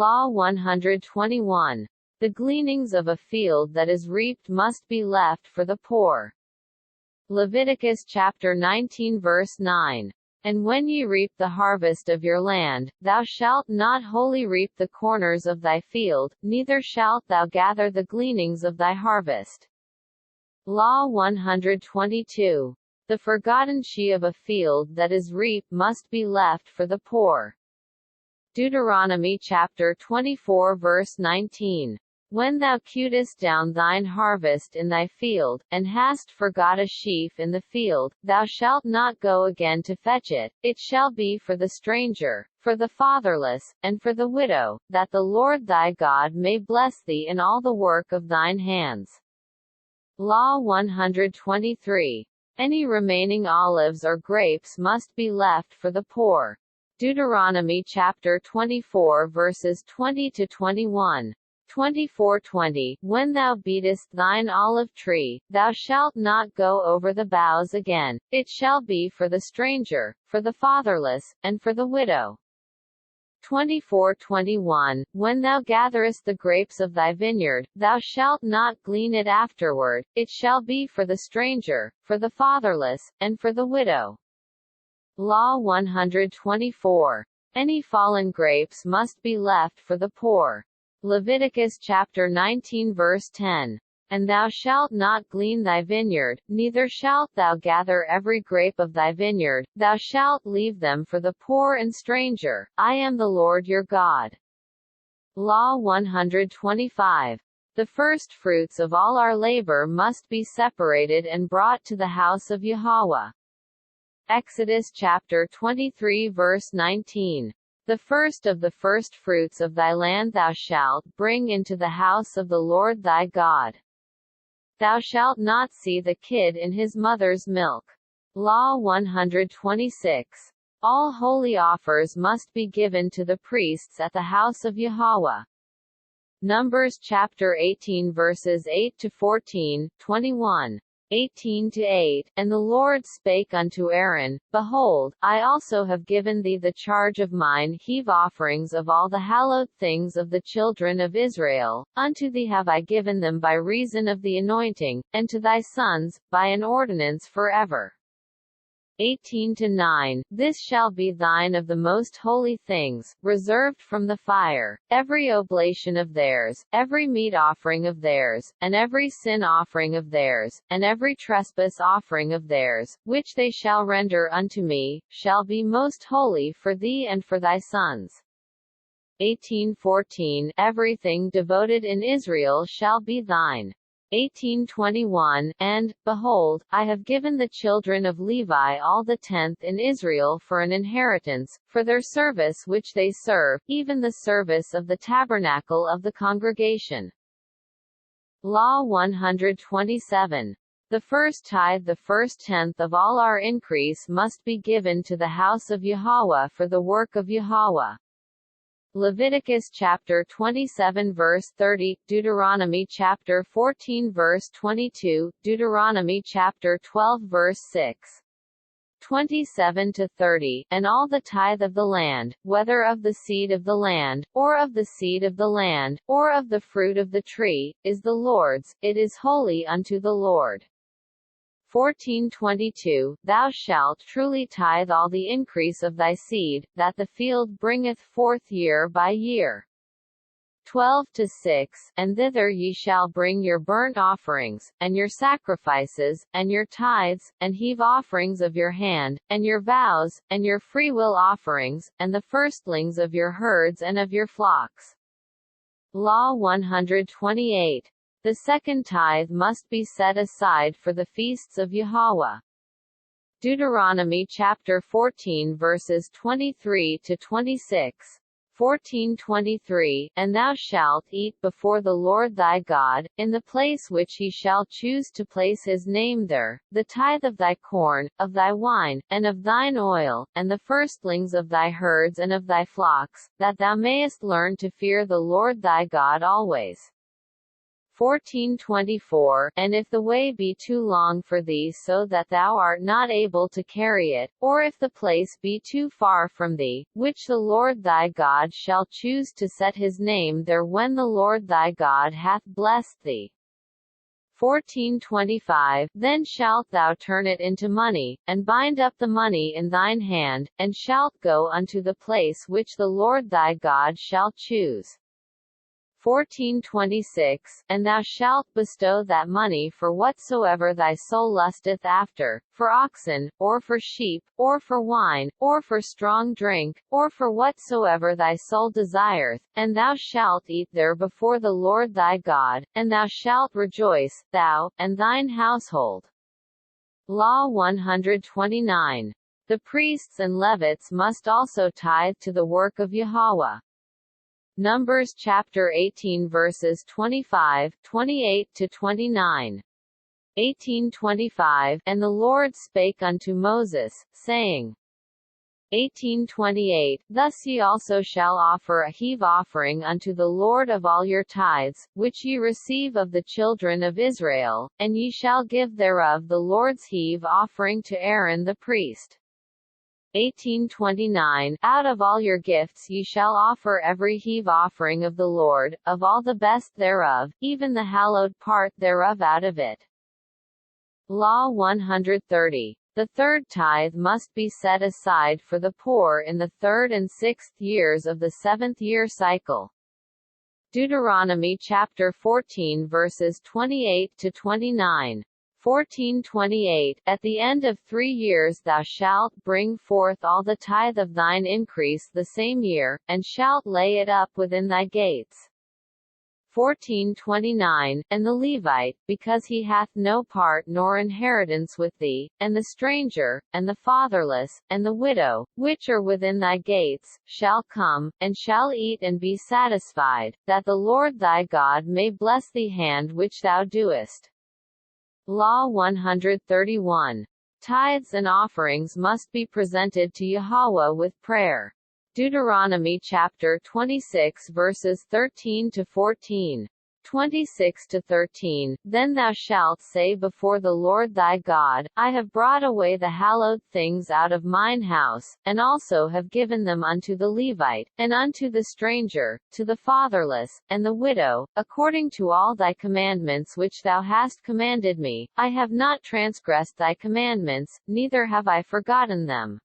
Law 121. The gleanings of a field that is reaped must be left for the poor. Leviticus chapter 19 verse 9. And when ye reap the harvest of your land, thou shalt not wholly reap the corners of thy field, neither shalt thou gather the gleanings of thy harvest. Law 122. The forgotten she of a field that is reaped must be left for the poor. Deuteronomy chapter 24 verse 19. When thou cuttest down thine harvest in thy field, and hast forgot a sheaf in the field, thou shalt not go again to fetch it, it shall be for the stranger, for the fatherless, and for the widow, that the Lord thy God may bless thee in all the work of thine hands. Law 123. Any remaining olives or grapes must be left for the poor. Deuteronomy chapter 24 verses 20 to 21. 24:20. When thou beatest thine olive tree, thou shalt not go over the boughs again, it shall be for the stranger, for the fatherless, and for the widow. 24:21. When thou gatherest the grapes of thy vineyard, thou shalt not glean it afterward, it shall be for the stranger, for the fatherless, and for the widow. Law 124. Any fallen grapes must be left for the poor. Leviticus chapter 19 verse 10. And thou shalt not glean thy vineyard, neither shalt thou gather every grape of thy vineyard, thou shalt leave them for the poor and stranger. I am the Lord your God. Law 125. The first fruits of all our labor must be separated and brought to the house of Yahweh. Exodus chapter 23 verse 19. The first of the first fruits of thy land thou shalt bring into the house of the Lord thy God. Thou shalt not see the kid in his mother's milk. Law 126. All holy offers must be given to the priests at the house of Yahweh. Numbers chapter 18 verses 8 to 14, 21. 18-8, And the Lord spake unto Aaron, Behold, I also have given thee the charge of mine heave offerings of all the hallowed things of the children of Israel, unto thee have I given them by reason of the anointing, and to thy sons, by an ordinance forever. 18-9, This shall be thine of the most holy things, reserved from the fire, every oblation of theirs, every meat offering of theirs, and every sin offering of theirs, and every trespass offering of theirs, which they shall render unto me, shall be most holy for thee and for thy sons. 18-14, Everything devoted in Israel shall be thine. 18:21, And, behold, I have given the children of Levi all the tenth in Israel for an inheritance, for their service which they serve, even the service of the tabernacle of the congregation. Law 127. The first tithe, the first tenth of all our increase must be given to the house of Yahweh for the work of Yahweh. Leviticus chapter 27 verse 30, Deuteronomy chapter 14 verse 22, Deuteronomy chapter 12 verse 6. 27-30, And all the tithe of the land, whether of the seed of the land, or of the seed of the land, or of the fruit of the tree, is the Lord's, it is holy unto the Lord. 14:22, Thou shalt truly tithe all the increase of thy seed, that the field bringeth forth year by year. 12-6, And thither ye shall bring your burnt offerings, and your sacrifices, and your tithes, and heave offerings of your hand, and your vows, and your freewill offerings, and the firstlings of your herds and of your flocks. Law 128. The second tithe must be set aside for the feasts of Yahweh. Deuteronomy chapter 14 verses 23 to 26. 14:23, And thou shalt eat before the Lord thy God, in the place which he shall choose to place his name there, the tithe of thy corn, of thy wine, and of thine oil, and the firstlings of thy herds and of thy flocks, that thou mayest learn to fear the Lord thy God always. 14:24, and if the way be too long for thee so that thou art not able to carry it, or if the place be too far from thee, which the Lord thy God shall choose to set his name there when the Lord thy God hath blessed thee. 14:25, then shalt thou turn it into money, and bind up the money in thine hand, and shalt go unto the place which the Lord thy God shall choose. 14:26, and thou shalt bestow that money for whatsoever thy soul lusteth after, for oxen, or for sheep, or for wine, or for strong drink, or for whatsoever thy soul desireth, and thou shalt eat there before the Lord thy God, and thou shalt rejoice, thou, and thine household. Law 129. The priests and Levites must also tithe to the work of Yahweh. Numbers chapter 18 verses 25, 28 to 29. 18:25, and the Lord spake unto Moses, saying, 18:28, thus ye also shall offer a heave offering unto the Lord of all your tithes, which ye receive of the children of Israel, and ye shall give thereof the Lord's heave offering to Aaron the priest. 18:29, out of all your gifts ye shall offer every heave offering of the Lord, of all the best thereof, even the hallowed part thereof out of it. Law 130. The third tithe must be set aside for the poor in the 3rd and 6th years of the 7th year cycle. Deuteronomy chapter 14 verses 28 to 29. 14:28, at the end of 3 years thou shalt bring forth all the tithe of thine increase the same year, and shalt lay it up within thy gates. 14:29, and the Levite, because he hath no part nor inheritance with thee, and the stranger, and the fatherless, and the widow, which are within thy gates, shall come, and shall eat and be satisfied, that the Lord thy God may bless thee hand which thou doest. Law 131. Tithes and offerings must be presented to Yahweh with prayer. Deuteronomy chapter 26 verses 13 to 14. 26 to 13, then thou shalt say before the Lord thy God, I have brought away the hallowed things out of mine house, and also have given them unto the Levite, and unto the stranger, to the fatherless, and the widow, according to all thy commandments which thou hast commanded me. I have not transgressed thy commandments, neither have I forgotten them.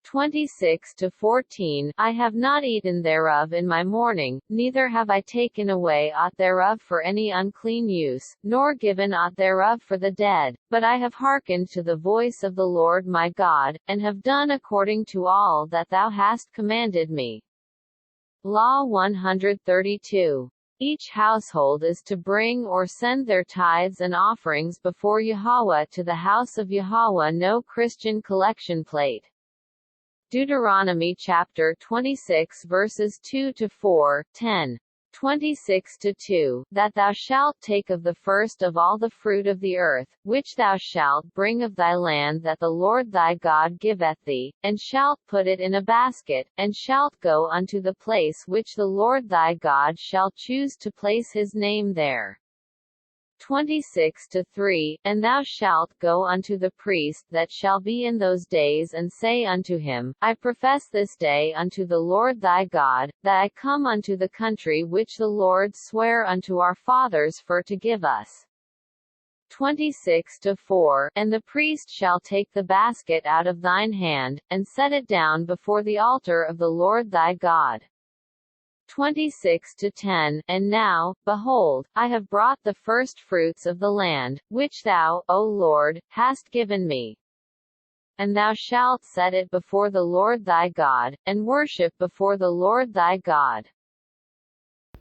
26 to 14, I have not eaten thereof in my mourning, neither have I taken away aught thereof for any unclean use, nor given aught thereof for the dead, but I have hearkened to the voice of the Lord my God, and have done according to all that thou hast commanded me. Law 132. Each household is to bring or send their tithes and offerings before Yahweh to the house of Yahweh, no Christian collection plate. Deuteronomy chapter 26 verses 2 to 4, 10. 26 to 2, that thou shalt take of the first of all the fruit of the earth, which thou shalt bring of thy land that the Lord thy God giveth thee, and shalt put it in a basket, and shalt go unto the place which the Lord thy God shall choose to place his name there. 26 to 3, and thou shalt go unto the priest that shall be in those days, and say unto him, I profess this day unto the Lord thy God, that I come unto the country which the Lord sware unto our fathers for to give us. 26 to 4, and the priest shall take the basket out of thine hand, and set it down before the altar of the Lord thy God. 26 to 10, and now, behold, I have brought the first fruits of the land, which thou, O Lord, hast given me. And thou shalt set it before the Lord thy God, and worship before the Lord thy God.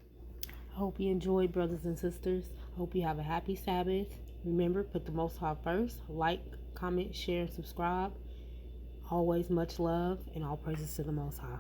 I hope you enjoyed, brothers and sisters. I hope you have a happy Sabbath. Remember, put the Most High first. Like, comment, share, and subscribe. Always much love, and all praises to the Most High.